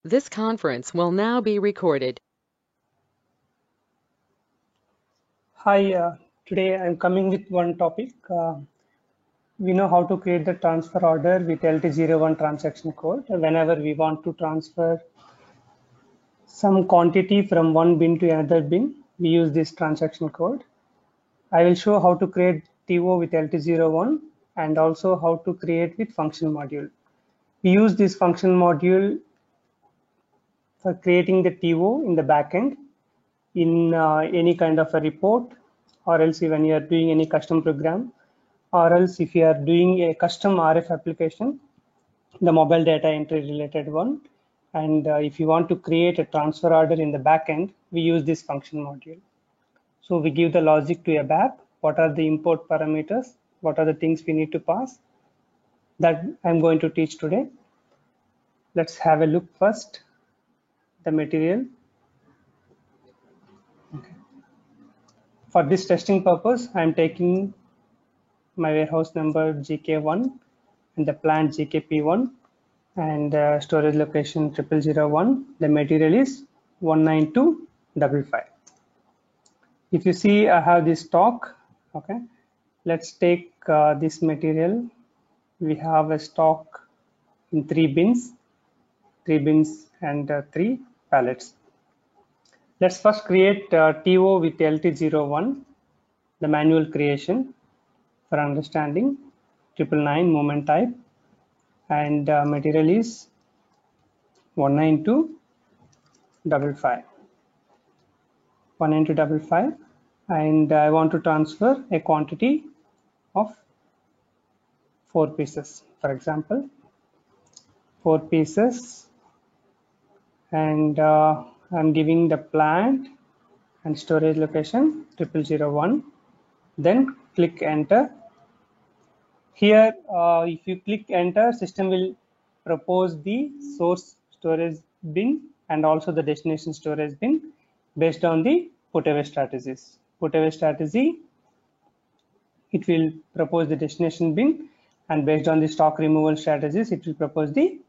This conference will now be recorded. Hi, today I'm coming with one topic. We know how to create the transfer order with LT01 transaction code. Whenever we want to transfer some quantity from one bin to another bin, we use this transaction code. I will show how to create TO with LT01 and also how to create with function module. We use this function module for creating the TO in the backend in any kind of a report, or else when you are doing any custom program, or else if you are doing a custom RF application, the mobile data entry related one. And if you want to create a transfer order in the backend, we use this function module. So we give the logic to a BAP. What are the import parameters? What are the things we need to pass? That I'm going to teach today. Let's have a look first, the material. Okay. For this testing purpose, I'm taking my warehouse number GK1 and the plant GKP1 and storage location 0001. The material is 19255. If you see, I have this stock. Okay, let's take this material. We have a stock in three bins and three pallets. Let's first create TO with LT01, the manual creation for understanding. 999 moment type, and material is 19255. 19255, and I want to transfer a quantity of 4 pieces, for example 4 pieces, and I'm giving the plant and storage location 0001. Then click enter. Here if you click enter, system will propose the source storage bin and also the destination storage bin based on the put away strategies. Put away strategy, it will propose the destination bin, and based on the stock removal strategies, it will propose the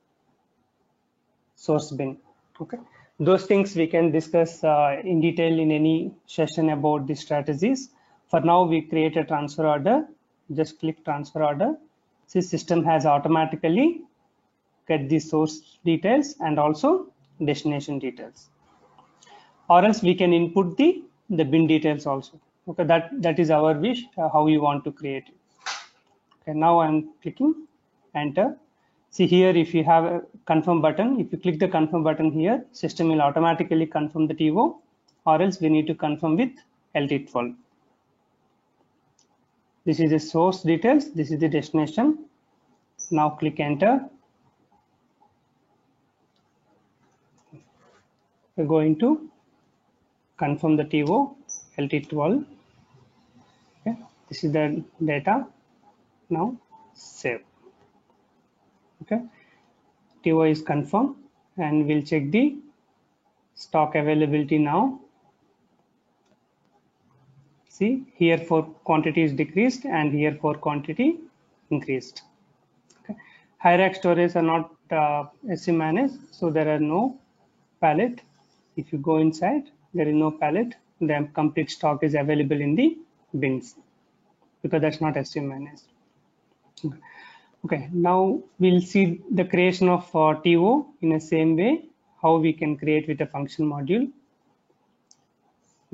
source bin. Okay, those things we can discuss in detail in any session about the strategies. For now, we create a transfer order. Just click transfer order. See, system has automatically get the source details and also destination details, or else we can input the bin details also. Okay, that is our wish, how you want to create it. Okay, now I'm clicking enter. See here, if you have a confirm button, if you click the confirm button here, system will automatically confirm the TO, or else we need to confirm with LT12. This is the source details, this is the destination. Now click enter. We're going to confirm the TO LT12. Okay, this is the data. Now save. Okay, TO is confirmed, and we'll check the stock availability now. See here, for quantity is decreased and here for quantity increased. Okay. High rack storage are not SC managed, so there are no pallet. If you go inside, there is no pallet. The complete stock is available in the bins because that's not SC managed. Okay, now we'll see the creation of TO in the same way, how we can create with a function module.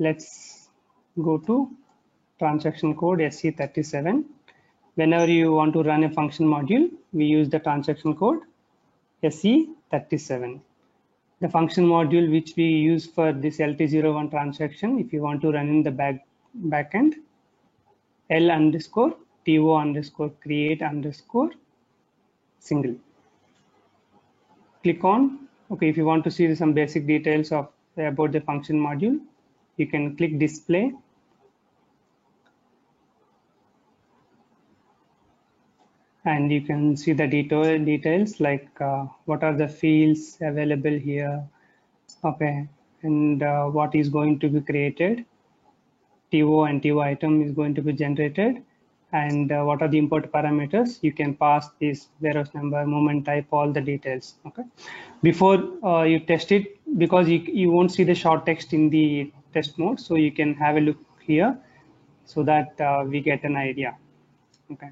Let's go to transaction code SC37. Whenever you want to run a function module, we use the transaction code SC37. The function module which we use for this LT01 transaction, if you want to run in the backend, L underscore TO underscore create underscore single. Click on, okay, if you want to see some basic details of about the function module, you can click display. And you can see the details like what are the fields available here. Okay, and what is going to be created. TO and TO item is going to be generated, and what are the import parameters. You can pass this warehouse number, moment type, all the details. Okay, before you test it, because you won't see the short text in the test mode, so you can have a look here so that we get an idea. Okay.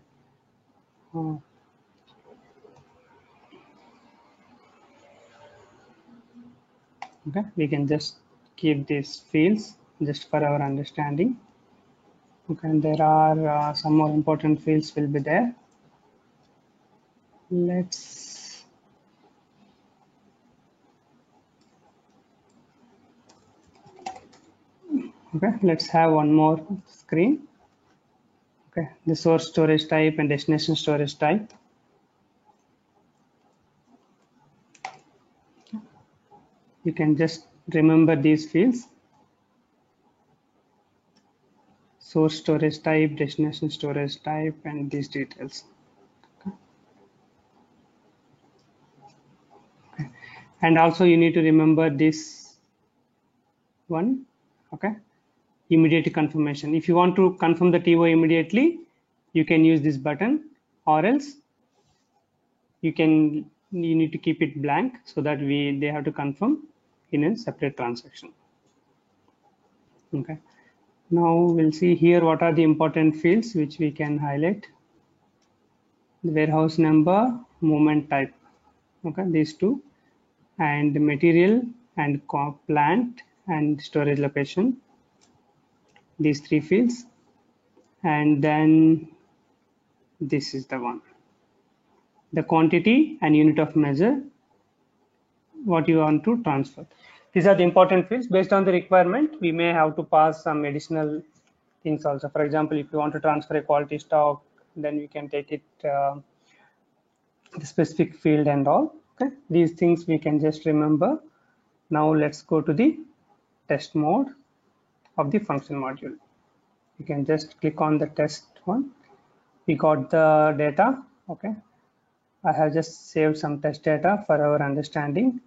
Okay, we can just keep these fields just for our understanding. Okay, and there are some more important fields will be there. Let's let's have one more screen. Okay, the source storage type and destination storage type. You can just remember these fields: source storage type, destination storage type, and these details. Okay. And also you need to remember this one. Okay, immediate confirmation. If you want to confirm the TO immediately, you can use this button, or else you need to keep it blank so that they have to confirm in a separate transaction. Okay, now we'll see here what are the important fields which we can highlight: the warehouse number, moment type. Okay, these two, and material and plant and storage location, these three fields. And then this is the one, the quantity and unit of measure, what you want to transfer. These are the important fields. Based on the requirement, we may have to pass some additional things also. For example, if you want to transfer a quality stock, then we can take it the specific field and all. Okay, these things we can just remember. Now let's go to the test mode of the function module. You can just click on the test one. We got the data. Okay, I have just saved some test data for our understanding.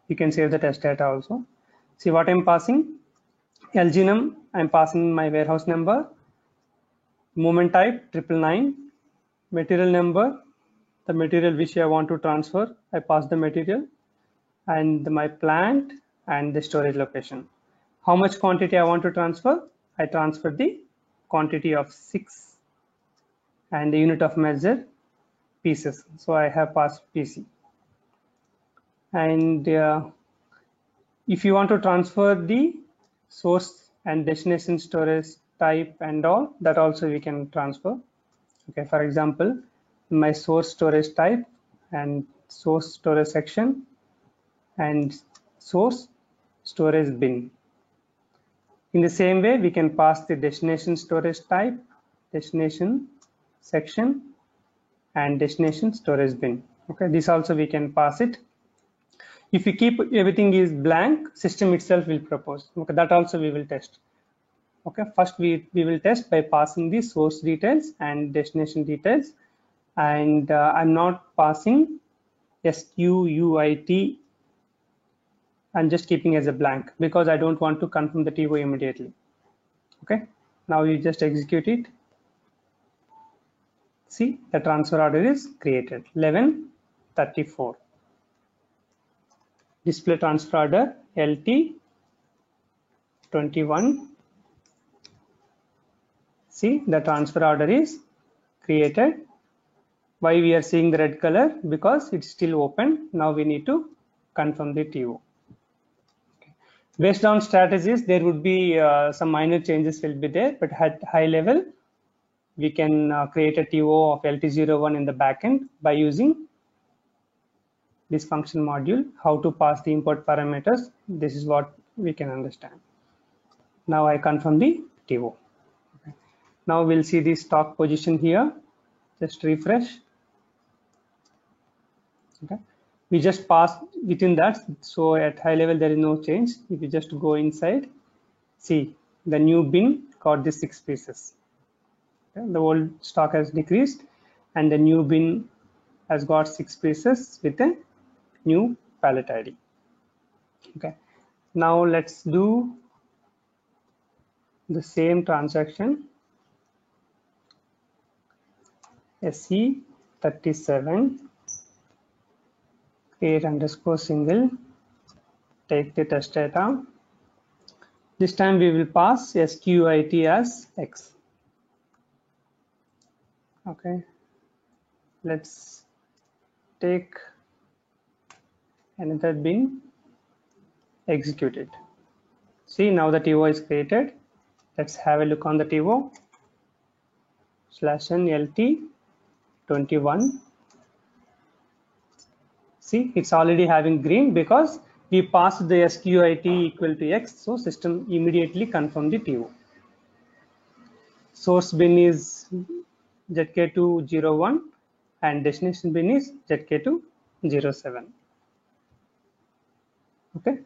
You can save the test data also. See what I'm passing: LGNum, I'm passing my warehouse number, moment type 999, material number, the material which I want to transfer, I pass the material, and my plant and the storage location. How much quantity I want to transfer? I transfer the quantity of 6 and the unit of measure pieces. So I have passed PC. And if you want to transfer the source and destination storage type and all, that also we can transfer. Okay, for example, my source storage type and source storage section and source storage bin. In the same way, we can pass the destination storage type, destination section, and destination storage bin. Okay, this also we can pass it. If we keep everything is blank, system itself will propose. Okay, that also we will test. Okay, first we will test by passing the source details and destination details, and I'm not passing SQUIT. I'm just keeping as a blank because I don't want to confirm the TO immediately. Okay, now you just execute it. See, the transfer order is created 1134. Display transfer order LT 21. See, the transfer order is created. Why we are seeing the red color? Because it's still open. Now we need to confirm the TO. Okay. Based on strategies, there would be some minor changes will be there, but at high level, we can create a TO of LT01 in the backend by using this function module. How to pass the import parameters, this is what we can understand. Now I confirm the TO. Okay. Now we'll see the stock position here. Just refresh. Okay, we just passed within that, so at high level there is no change. If you just go inside, see the new bin got the 6 pieces. Okay. The old stock has decreased and the new bin has got 6 pieces with a new pallet ID. Okay, now let's do the same transaction SE37 create underscore single, take the test data. This time we will pass SQIT as X. Okay, let's take another bin, execute it. See, now the TO is created. Let's have a look on the TO. /NLT21. See, it's already having green because we passed the SQIT equal to X, so system immediately confirmed the TO. Source bin is ZK201 and destination bin is ZK207. Okay.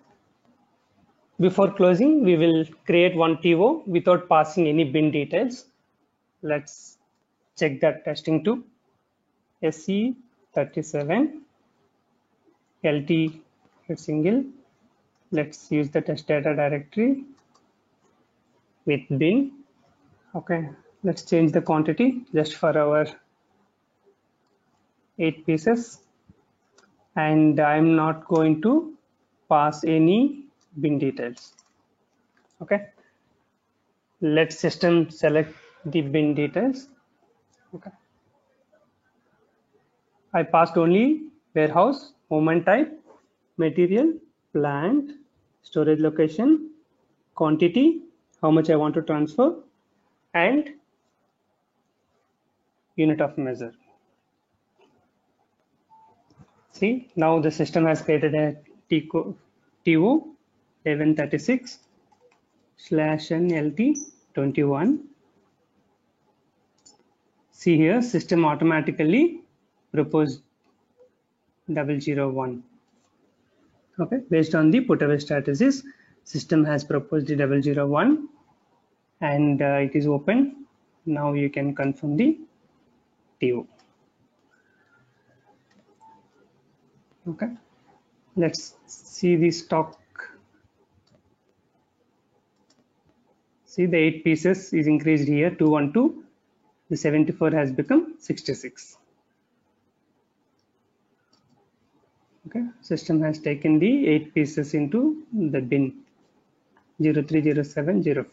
Before closing, we will create one TO without passing any bin details. Let's check that testing to SE37 LT single. Let's use the test data directory with bin. Okay, let's change the quantity just for our 8 pieces, and I'm not going to pass any bin details. Okay, let system select the bin details. Okay, I passed only warehouse, movement type, material, plant, storage location, quantity, how much I want to transfer, and unit of measure. See, now the system has created a TO 1136/NLT21. See here, system automatically proposed 001. Okay, based on the put away strategies, system has proposed the 001 and it is open. Now you can confirm the TO. Okay, let's see the stock. See, the 8 pieces is increased here, 212. The 74 has become 66. Okay, system has taken the 8 pieces into the bin 030705.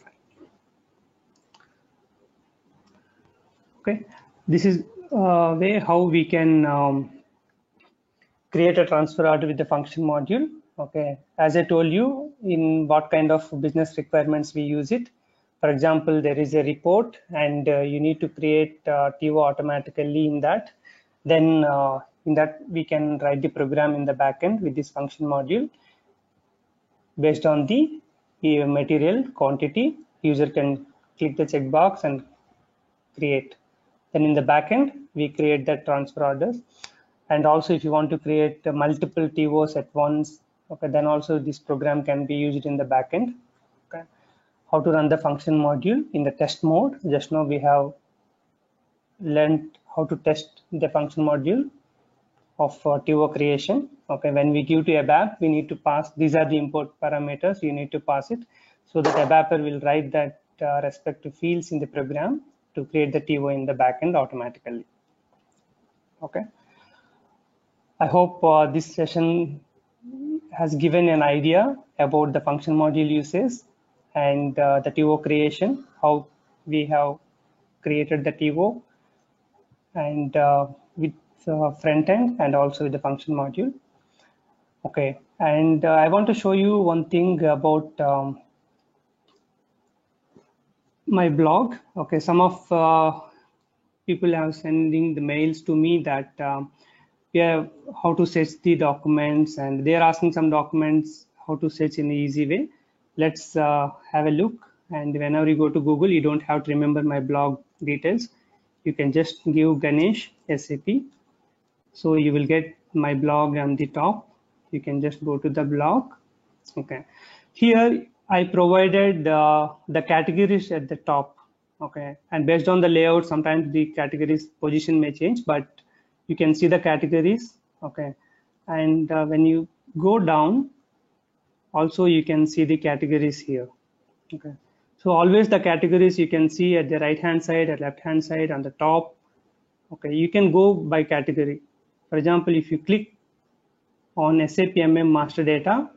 Okay, this is way how we can create a transfer order with the function module. Okay, as I told you, in what kind of business requirements we use it. For example, there is a report and you need to create TO automatically in that. Then in that we can write the program in the backend with this function module. Based on the material quantity, user can click the checkbox and create. Then in the backend, we create the transfer orders. And also if you want to create multiple TOs at once, okay, then also this program can be used in the backend. Okay. How to run the function module in the test mode. Just now we have learned how to test the function module of TO creation. Okay, when we give to ABAP, we need to pass, these are the import parameters, you need to pass it so that ABAPer will write that respective fields in the program to create the TO in the backend automatically. Okay, I hope this session has given an idea about the function module uses and the TO creation, how we have created the TO and with front end and also with the function module. Okay, and I want to show you one thing about my blog. Okay, some of people are sending the mails to me that yeah, how to search the documents, and they are asking some documents how to search in an easy way. Let's have a look. And whenever you go to Google, you don't have to remember my blog details. You can just give Ganesh SAP. So you will get my blog on the top. You can just go to the blog. Okay, here I provided the categories at the top. Okay, and based on the layout, sometimes the categories position may change, but you can see the categories. Okay, and when you go down, also you can see the categories here. Okay, so always the categories you can see at the right hand side, at left hand side, on the top. Okay, you can go by category. For example, if you click on SAP MM master data,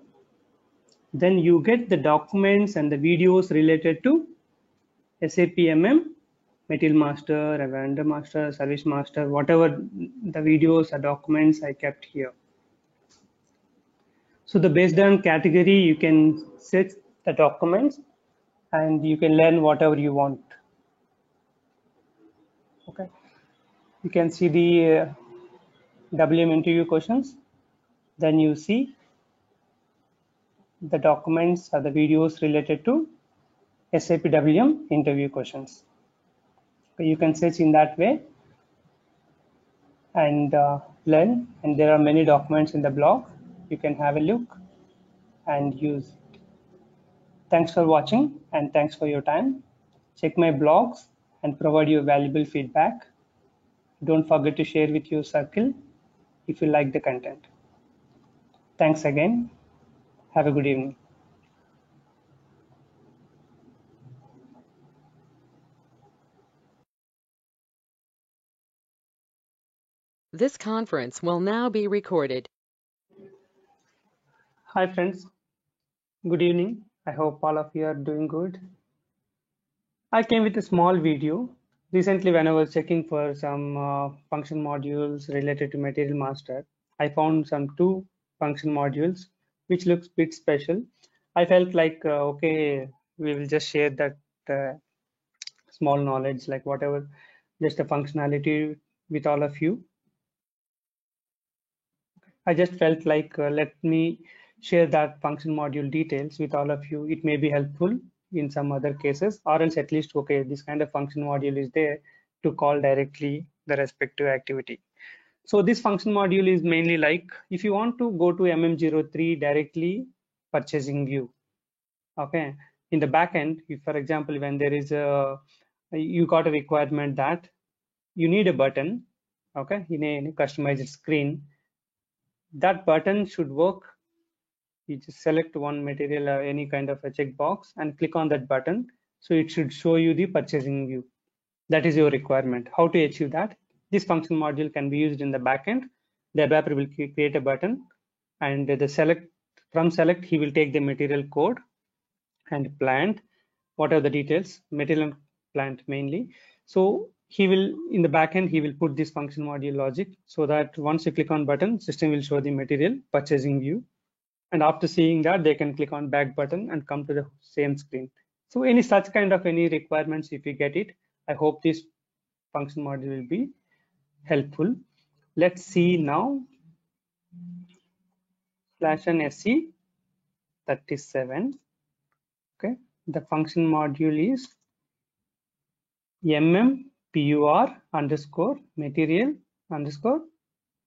then you get the documents and the videos related to SAP MM, material master, a vendor master, service master, whatever the videos or documents I kept here. So the based on category, you can search the documents and you can learn whatever you want. Okay, you can see the WM interview questions. Then you see the documents or the videos related to SAP WM interview questions. So you can search in that way and learn. And there are many documents in the blog. You can have a look and use. Thanks for watching and thanks for your time. Check my blogs and provide your valuable feedback. Don't forget to share with your circle if you like the content. Thanks again. Have a good evening. This conference will now be recorded. Hi friends, good evening. I hope all of you are doing good. I came with a small video. Recently, when I was checking for some function modules related to Material Master, I found some two function modules which looks a bit special. I felt like, okay, we will just share that uh, small knowledge, like whatever, just a functionality with all of you. I just felt like let me share that function module details with all of you. It may be helpful in some other cases, or else at least, okay, this kind of function module is there to call directly the respective activity. So this function module is mainly like if you want to go to MM03 directly purchasing view, okay, in the backend, if for example, when there is you got a requirement that you need a button, okay, in a customized screen, that button should work. You just select one material or any kind of a checkbox and click on that button. So it should show you the purchasing view. That is your requirement. How to achieve that? This function module can be used in the backend. The ABAP will create a button and the select, he will take the material code and plant, what are the details, material and plant mainly. So he will, in the backend, he will put this function module logic so that once you click on button, system will show the material purchasing view. And after seeing that, they can click on back button and come to the same screen. So any such kind of any requirements, if you get it, I hope this function module will be helpful. Let's see now. /SE 37. Okay, the function module is MMPUR underscore material underscore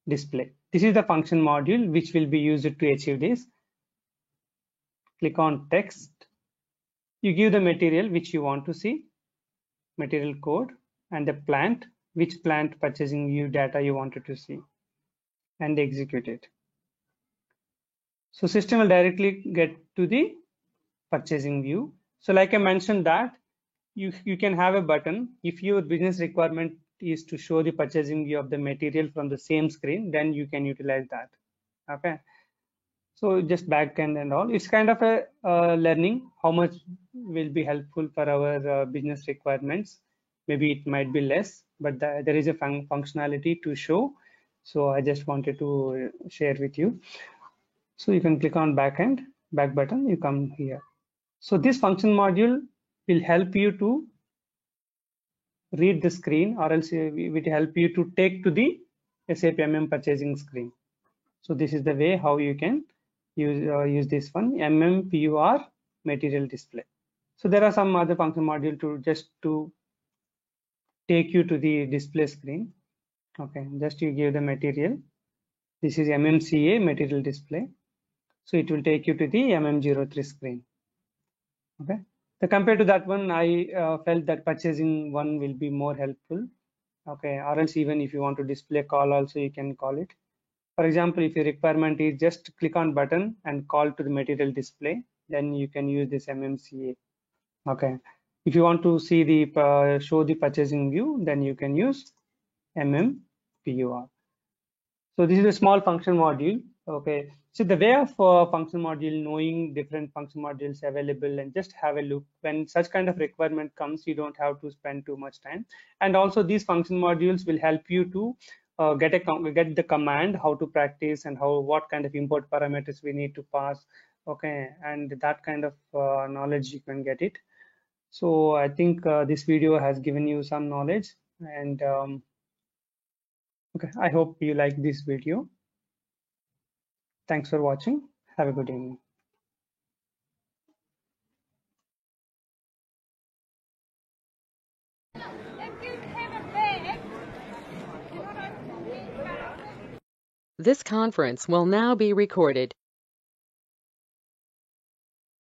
display. This is the function module which will be used to achieve this. Click on text. You give the material which you want to see, material code, and the plant, which plant purchasing view data you wanted to see, and execute it. So system will directly get to the purchasing view. So like I mentioned that you can have a button. If your business requirement is to show the purchasing view of the material from the same screen, then you can utilize that. Okay. So just backend and all, it's kind of a learning how much will be helpful for our business requirements. Maybe it might be less, but there is a functionality to show. So I just wanted to share with you. So you can click on backend, back button, you come here. So this function module will help you to read the screen, or else it will help you to take to the SAP MM purchasing screen. So this is the way how you can use this one, MMPUR material display. So there are some other function module to just to take you to the display screen. Okay, just you give the material. This is MMCA material display. So it will take you to the MM03 screen. Okay. So compared to that one, I felt that purchasing one will be more helpful. Okay, or else even if you want to display call also, you can call it. For example, if your requirement is just click on button and call to the material display, then you can use this MMCA. Okay. If you want to see the show the purchasing view, then you can use MMPUR. So this is a small function module. Okay, so the way of function module, knowing different function modules available and just have a look. When such kind of requirement comes, you don't have to spend too much time. And also these function modules will help you to get the command, how to practice and what kind of import parameters we need to pass. Okay, and that kind of knowledge you can get it. So I think this video has given you some knowledge, and okay, I hope you like this video. Thanks for watching. Have a good evening. This conference will now be recorded.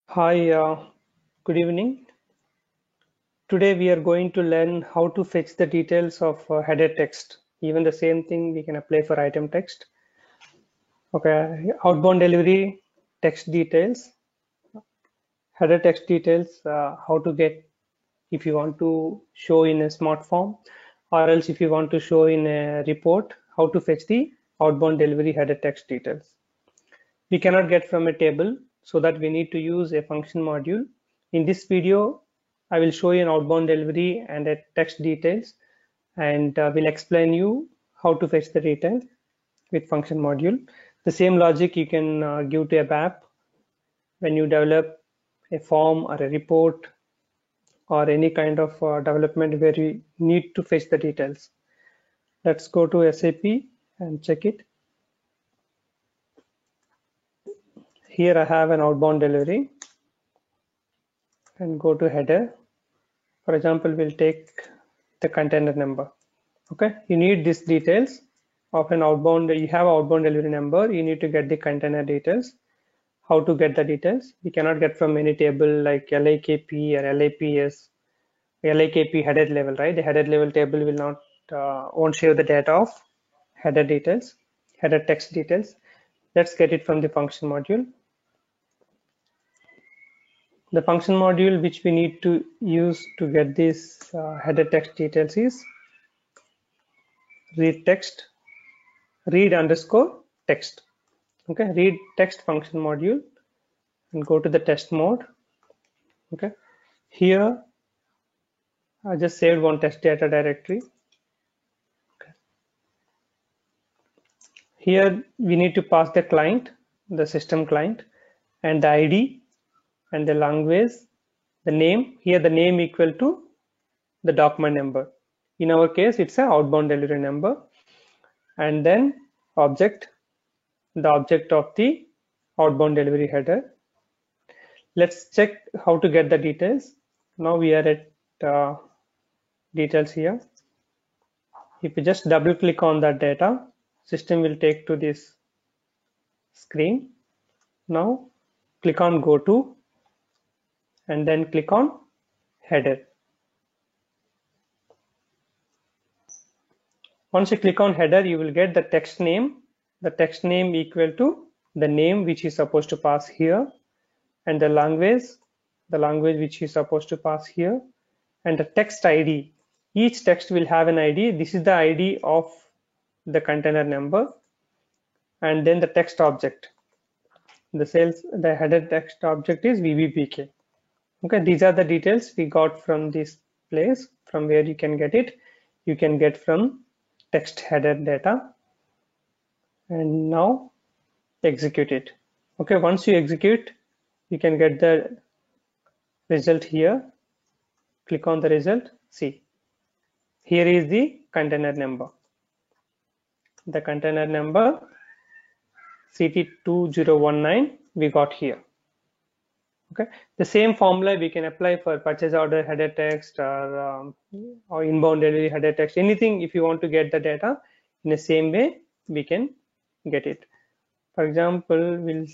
Hi, good evening. Today we are going to learn how to fetch the details of header text. Even the same thing we can apply for item text. Okay, outbound delivery text details, header text details, how to get if you want to show in a smart form, or else if you want to show in a report, how to fetch the outbound delivery header text details. We cannot get from a table, so that we need to use a function module. In this video, I will show you an outbound delivery and a text details, and will explain you how to fetch the detail with function module. The same logic you can give to a map when you develop a form or a report or any kind of development where you need to fetch the details. Let's go to SAP and check it. Here I have an outbound delivery and go to header. For example, we'll take the container number. Okay, you need these details of an outbound. You have outbound delivery number. You need to get the container details. How to get the details? We cannot get from any table like LAKP or LAPS, LAKP header level, right? The header level table will not won't show the data of header details, header text details. Let's get it from the function module. The function module which we need to use to get this header text details is read text, read underscore text. Okay, read text function module and go to the test mode. Okay, here I just saved one test data directory. Okay. Here we need to pass the client, the system client, and the ID and the language, the name. Here the name equal to the document number. In our case, it's an outbound delivery number, and then object, the object of the outbound delivery header. Let's check how to get the details. Now we are at details here. If you just double click on that data, system will take to this screen. Now click on go to and then click on header. Once you click on header, you will get the text name. The text name equal to the name which is supposed to pass here, and the language which is supposed to pass here, and the text ID. Each text will have an ID. This is the ID of the container number, and then the text object. The header text object is VBPK. Okay, these are the details we got from this place. From where you can get it, you can get from text header data, and now execute it. Okay, once you execute, you can get the result here. Click on the result. See, here is the container number. The container number CT2019 we got here. Okay, the same formula we can apply for purchase order header text or inbound delivery header text. Anything, if you want to get the data in the same way, we can get it. For example, we'll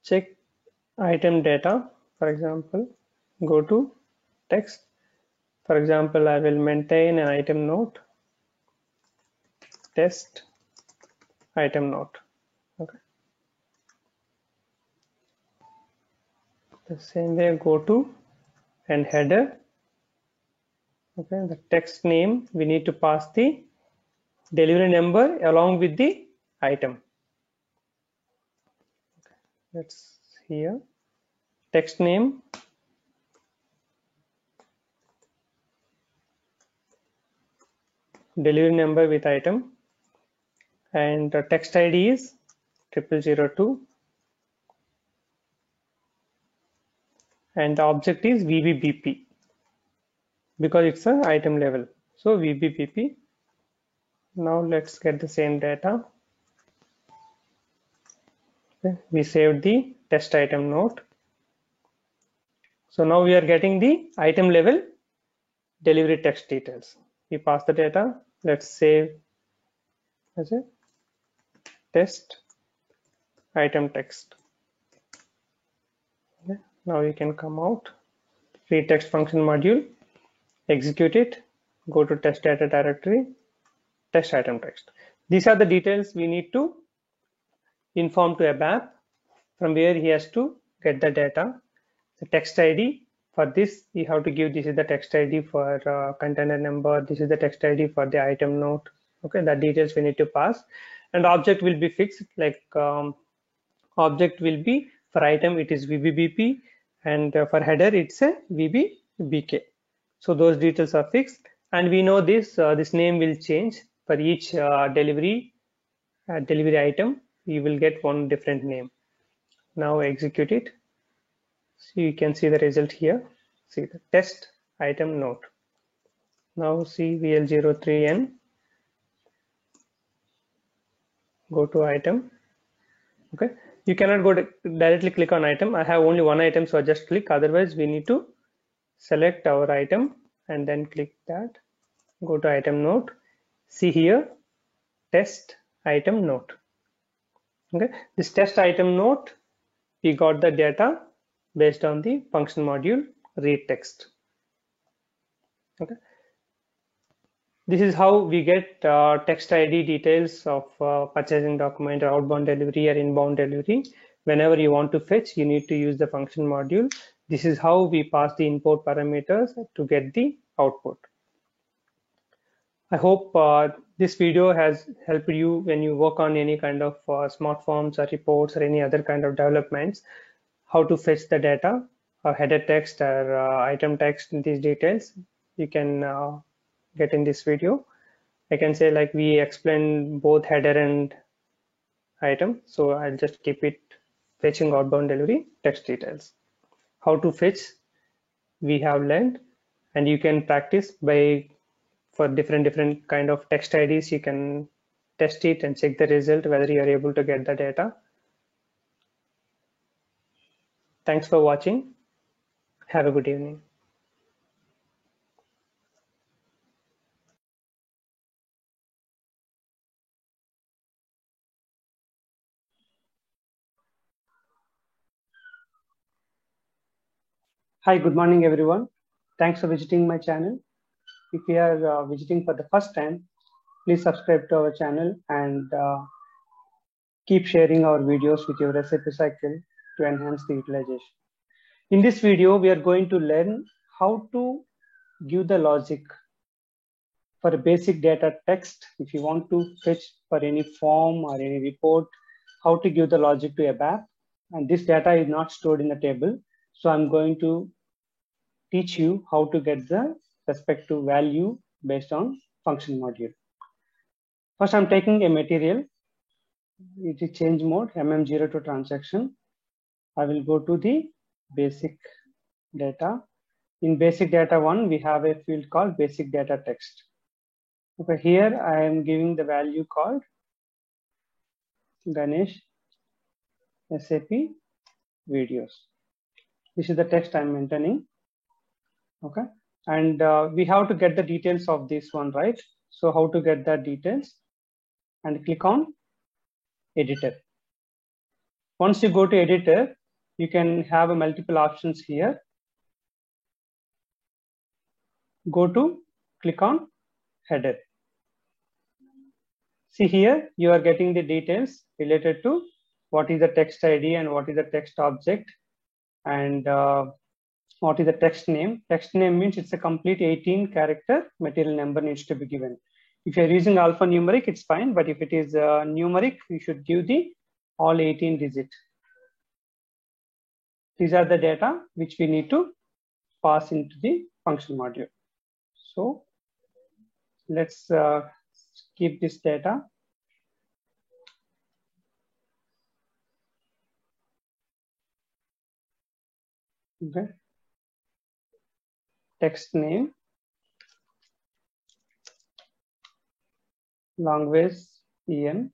check item data. For example, go to text. For example, I will maintain an item note, test item note. Okay, the same way, go to and header, Okay, the text name, we need to pass the delivery number along with the item. That's here. Text name, delivery number with item, and the text ID is 0002, and the object is VBBP because it's an item level. So VBBP. Now let's get the same data. Okay, we saved the test item note. So now we are getting the item level delivery text details. We pass the data. Let's save as a test item text. Okay. Now you can come out, read text function module, execute it, go to test data directory, test item text. These are the details we need to inform to ABAP from where he has to get the data. The text ID for this, you have to give this is the text ID for container number, this is the text ID for the item note. Okay, the details we need to pass, and object will be fixed, like object will be for item it is VBBP, and for header it's a VBBK. So those details are fixed, and we know this this name will change for each delivery item. You will get one different name. Now execute it. So you can see the result here. See the test item note. Now see VL03N. Go to item. Okay, you cannot go directly click on item. I have only one item, so I just click. Otherwise, we need to select our item and then click that. Go to item note. See here, test item note. Okay, this test item note, we got the data based on the function module read text. Okay, this is how we get text ID details of purchasing document or outbound delivery or inbound delivery. Whenever you want to fetch, you need to use the function module. This is how we pass the input parameters to get the output. I hope this video has helped you when you work on any kind of smart forms or reports or any other kind of developments, how to fetch the data or header text or item text in these details. You can get in this video. I can say like we explained both header and item. So I'll just keep it fetching outbound delivery text details. How to fetch we have learned, and you can practice by for different kind of text IDs. You can test it and check the result whether you are able to get the data. Thanks for watching. Have a good evening. Hi, good morning, everyone. Thanks for visiting my channel. If you are visiting for the first time, please subscribe to our channel and keep sharing our videos with your recipe cycle to enhance the utilization. In this video, we are going to learn how to give the logic for a basic data text. If you want to fetch for any form or any report, how to give the logic to ABAP. And this data is not stored in the table. So I'm going to teach you how to get the respective value based on function module. First, I'm taking a material. It is change mode, MM0 to transaction. I will go to the basic data. In basic data 1, we have a field called basic data text. Okay, here I am giving the value called Ganesh SAP videos. This is the text I'm maintaining. Okay, and we have to get the details of this one, right? So how to get that details? And click on editor. Once you go to editor, you can have a multiple options here. Go to click on header. See here, you are getting the details related to what is the text ID and what is the text object. And what is the text name? Text name means it's a complete 18 character material number needs to be given. If you're using alphanumeric, it's fine. But if it is numeric, you should give the all 18 digit. These are the data which we need to pass into the function module. So let's keep this data. Okay. Text name, language en,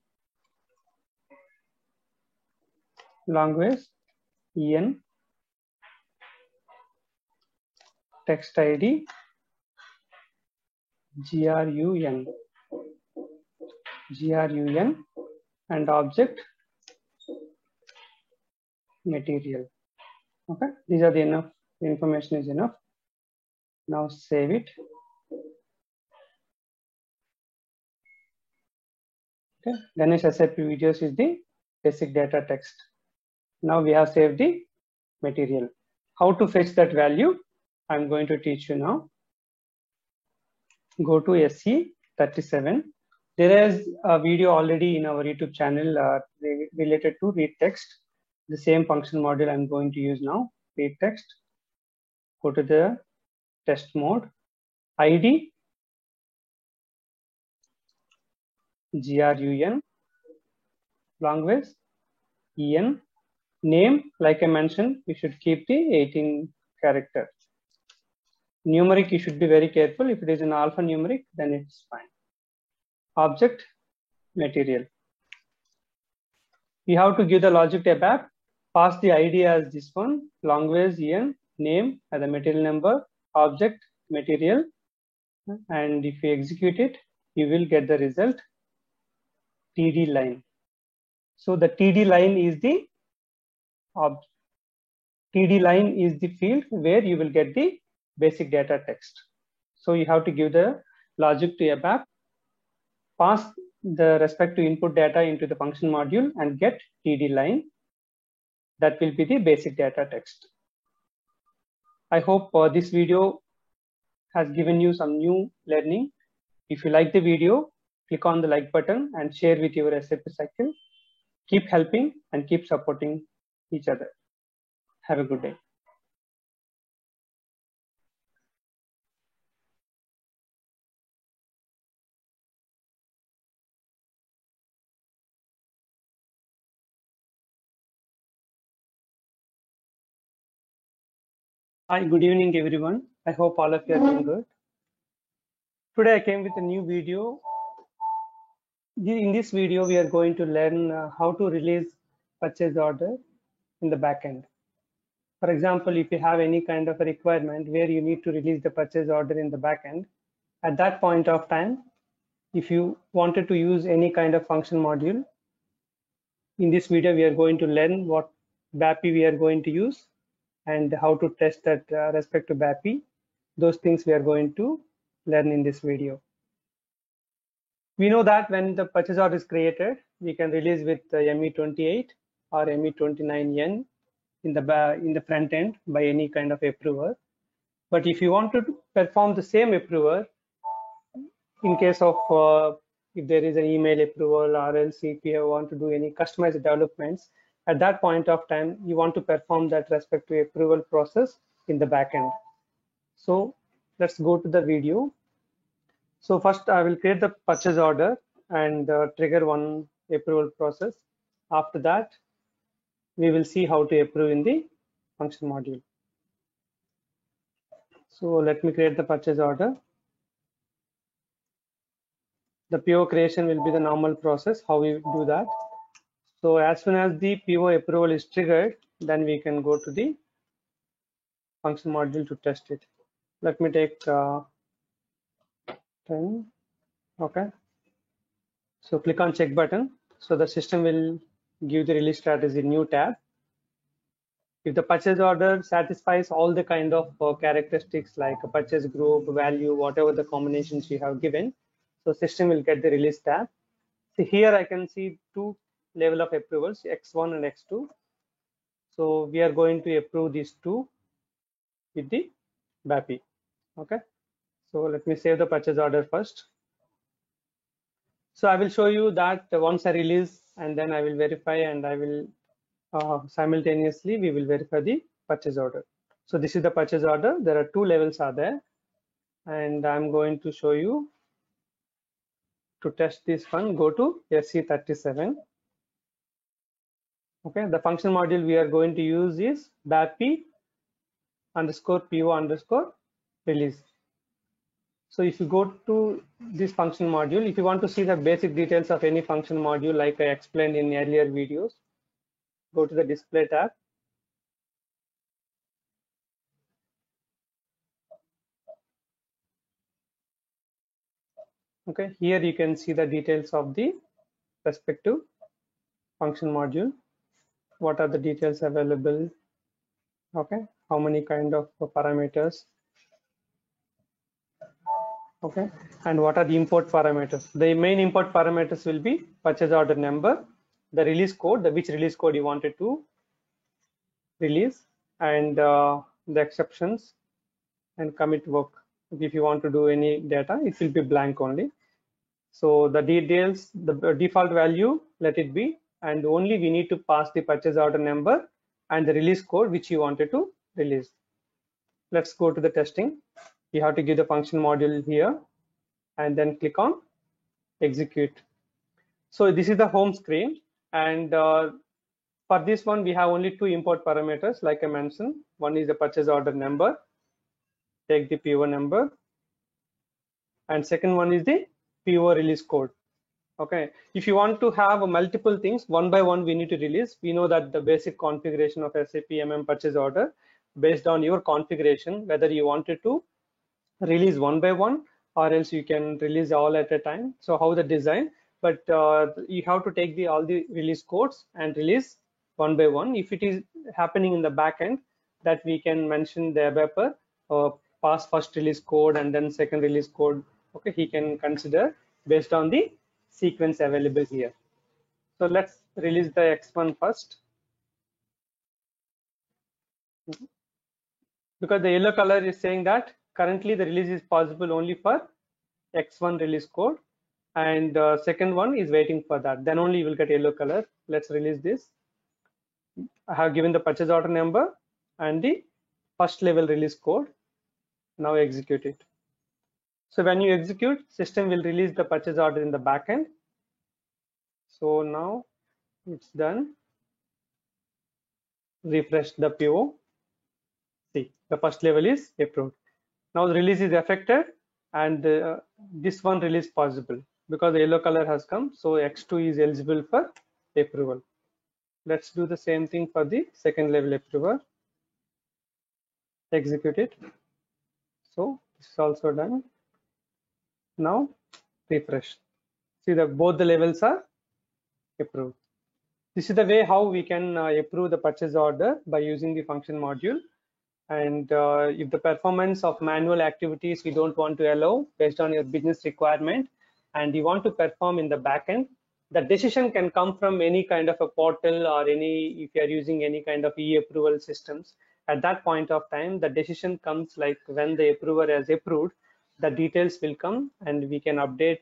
language en, text ID grun, and object material. Okay, these are the enough. The information is enough. Now save it. Okay, Ganesh SAP videos is the basic data text. Now we have saved the material. How to fetch that value? I'm going to teach you now. Go to SE37. There is a video already in our YouTube channel related to read text. The same function module I'm going to use now. Read text. Go to the test mode. ID grun, language en, name, like I mentioned, you should keep the 18 character. Numeric, you should be very careful. If it is an alphanumeric, then it's fine. Object material. We have to give the logic to ABAP. Pass the ID as this one, language en, name as the material number, object material, and if you execute it, you will get the result TD line. So the TD line is the TD line is the field where you will get the basic data text. So you have to give the logic to ABAP, pass the respective input data into the function module and get TD line. That will be the basic data text. I hope this video has given you some new learning. If you like the video, click on the like button and share with your SAP cycle. Keep helping and keep supporting each other. Have a good day. Hi, good evening, everyone. I hope all of you are doing good. Today I came with a new video. In this video, we are going to learn how to release purchase order in the backend. For example, if you have any kind of a requirement where you need to release the purchase order in the backend, at that point of time, if you wanted to use any kind of function module, in this video, we are going to learn what BAPI we are going to use and how to test that respect to BAPI. Those things we are going to learn in this video. We know that when the purchase order is created, we can release with ME28 or ME29N in the front end by any kind of approver. But if you want to perform the same approver, in case of if there is an email approval or else if you want to do any customized developments, at that point of time, you want to perform that respective approval process in the backend. So let's go to the video. So first I will create the purchase order and trigger one approval process. After that, we will see how to approve in the function module. So let me create the purchase order. The PO creation will be the normal process, how we do that. So as soon as the PO approval is triggered, then we can go to the function module to test it. Let me take 10. Okay. So click on check button. So the system will give the release strategy new tab. If the purchase order satisfies all the kind of characteristics like a purchase group, value, whatever the combinations you have given, so system will get the release tab. So here I can see two level of approvals, X1 and X2. So we are going to approve these two. with the BAPI. Okay, so let me save the purchase order first. So I will show you that once I release, and then I will verify, and I will simultaneously we will verify the purchase order. So this is the purchase order. There are two levels are there, and I'm going to show you. To test this one, go to SC37. Okay, the function module we are going to use is BAPI underscore PO underscore release. So if you go to this function module, if you want to see the basic details of any function module like I explained in earlier videos, go to the display tab. Okay, here you can see the details of the respective function module. What are the details available? Okay, how many kind of parameters? Okay, and what are the import parameters? The main import parameters will be purchase order number, the release code, which release code you wanted to release, and the exceptions and commit work. If you want to do any data, it will be blank only. So the details, the default value, let it be, and only we need to pass the purchase order number and the release code which you wanted to release. Let's go to the testing. You have to give the function module here and then click on execute. So this is the home screen, and for this one we have only two import parameters like I mentioned. One is the purchase order number, take the PO number, and second one is the PO release code. Okay, if you want to have multiple things one by one we need to release, we know that the basic configuration of SAP MM purchase order based on your configuration, whether you wanted to release one by one or else you can release all at a time. So how the design, but you have to take all the release codes and release one by one. If it is happening in the backend, that we can mention the developer pass first release code and then second release code. Okay, he can consider based on the sequence available here. So let's release the X1 first. Because the yellow color is saying that currently the release is possible only for X1 release code, and second one is waiting for that. Then only you will get yellow color. Let's release this. I have given the purchase order number and the first level release code. Now execute it. So when you execute, system will release the purchase order in the backend. So now it's done. Refresh the PO. See, the first level is approved. Now the release is affected, and this one release possible because the yellow color has come. So X2 is eligible for approval. Let's do the same thing for the second level approval. Execute it. So this is also done. Now refresh. See that both the levels are approved. This is the way how we can approve the purchase order by using the function module. And if the performance of manual activities we don't want to allow based on your business requirement, and you want to perform in the backend, the decision can come from any kind of a portal or if you are using any kind of e-approval systems. At that point of time, the decision comes like when the approver has approved, the details will come and we can update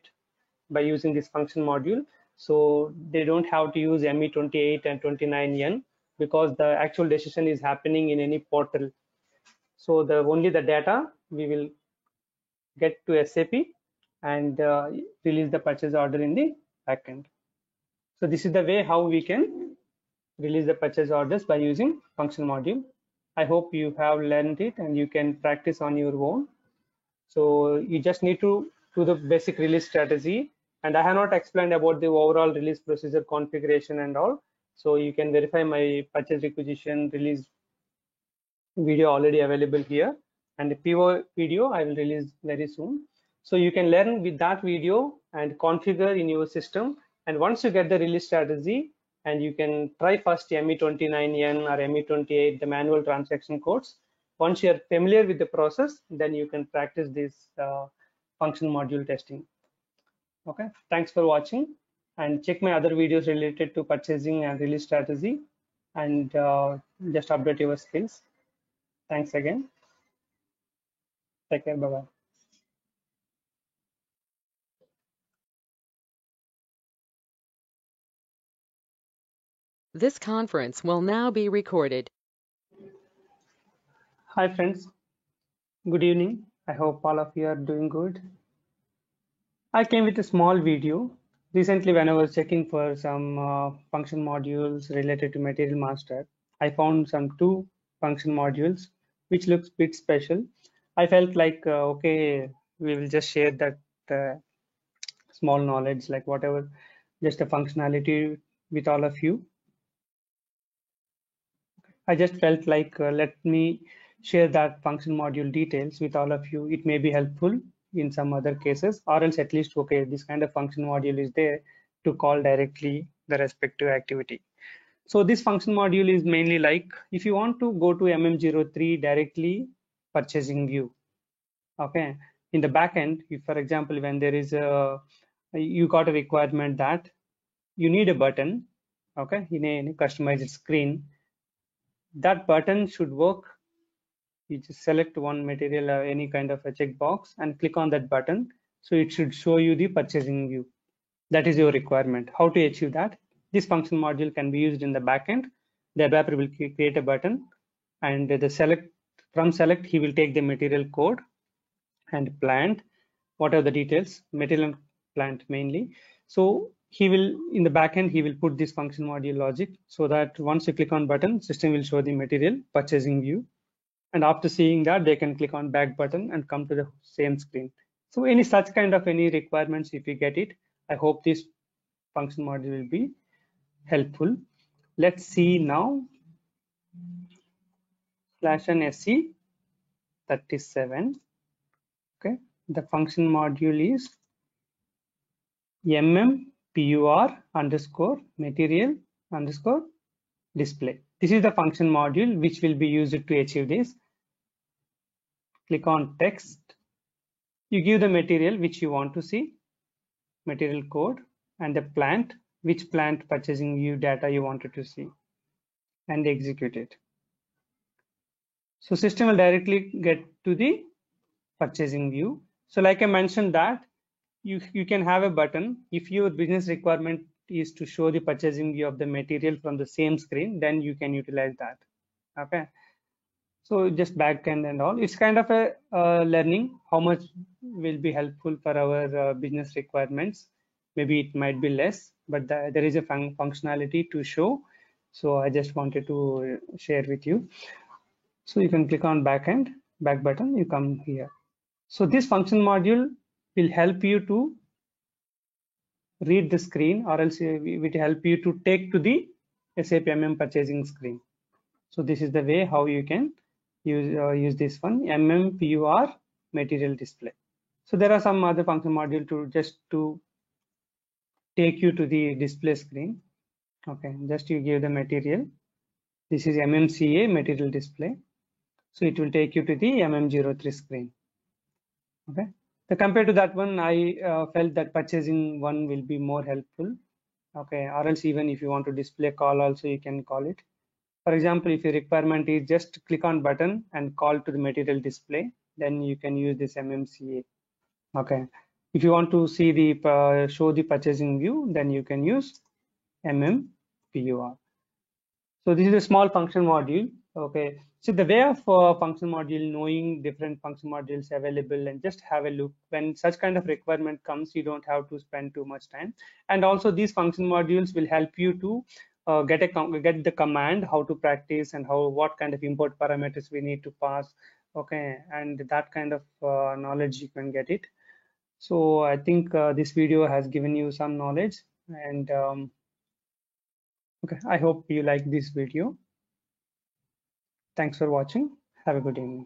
by using this function module. So they don't have to use ME28 and 29N because the actual decision is happening in any portal. So only the data we will get to SAP and release the purchase order in the backend. So this is the way how we can release the purchase orders by using function module. I hope you have learned it and you can practice on your own. So you just need to do the basic release strategy, and I have not explained about the overall release procedure configuration and all. So you can verify my purchase requisition release video already available here, and the PO video I will release very soon. So you can learn with that video and configure in your system. And once you get the release strategy, and you can try first ME29N or ME28, the manual transaction codes. Once you are familiar with the process, then you can practice this function module testing. Okay, thanks for watching, and check my other videos related to purchasing and release strategy, and just update your skills. Thanks again. Take care. Bye bye. This conference will now be recorded. Hi friends. Good evening. I hope all of you are doing good. I came with a small video. Recently, when I was checking for some function modules related to Material Master, I found some two function modules which looks bit special. I felt like, okay, we will just share that small knowledge, like whatever, just a functionality with all of you. I just felt like let me share that function module details with all of you. It may be helpful in some other cases, or else at least, okay, this kind of function module is there to call directly the respective activity. So this function module is mainly like if you want to go to MM03 directly purchasing view, okay, in the backend, if for example, when there is a, you got a requirement that you need a button, okay, in a customized screen, that button should work. You just select one material or any kind of a checkbox and click on that button. So it should show you the purchasing view. That is your requirement. How to achieve that? This function module can be used in the backend. The adapter will create a button, and the select from select he will take the material code and plant. What are the details? Material and plant mainly. So he will in the backend he will put this function module logic so that once you click on button, system will show the material purchasing view. And after seeing that, they can click on back button and come to the same screen. So any such kind of any requirements, if you get it, I hope this function module will be helpful. Let's see now. /NSE 37. Okay, the function module is MMPUR underscore material underscore display. This is the function module which will be used to achieve this. Click on text. You give the material which you want to see, material code, and the plant, which plant purchasing view data you wanted to see, and execute it. So system will directly get to the purchasing view. So like I mentioned that you can have a button. If your business requirement is to show the purchasing view of the material from the same screen, then you can utilize that. Okay. So just backend and all. It's kind of a learning how much will be helpful for our business requirements. Maybe it might be less, but there is a functionality to show. So I just wanted to share with you. So you can click on backend, back button, you come here. So this function module will help you to read the screen, or else it will help you to take to the SAP MM purchasing screen. So this is the way how you can use this one, MMPUR material display. So there are some other function module to just to take you to the display screen. Okay, just you give the material. This is MMCA material display. So it will take you to the MM03 screen. Okay. So compared to that one, I felt that purchasing one will be more helpful. Okay, or else even if you want to display call also, you can call it. For example, if your requirement is just click on button and call to the material display, then you can use this MMCA. Okay. If you want to see the show the purchasing view, then you can use MMPUR. So this is a small function module. Okay. So the way of function module, knowing different function modules available and just have a look. When such kind of requirement comes, you don't have to spend too much time. And also these function modules will help you to get the command, how to practice and what kind of import parameters we need to pass. Okay, and that kind of knowledge you can get it. So I think this video has given you some knowledge, and okay, I hope you like this video. Thanks for watching. Have a good evening.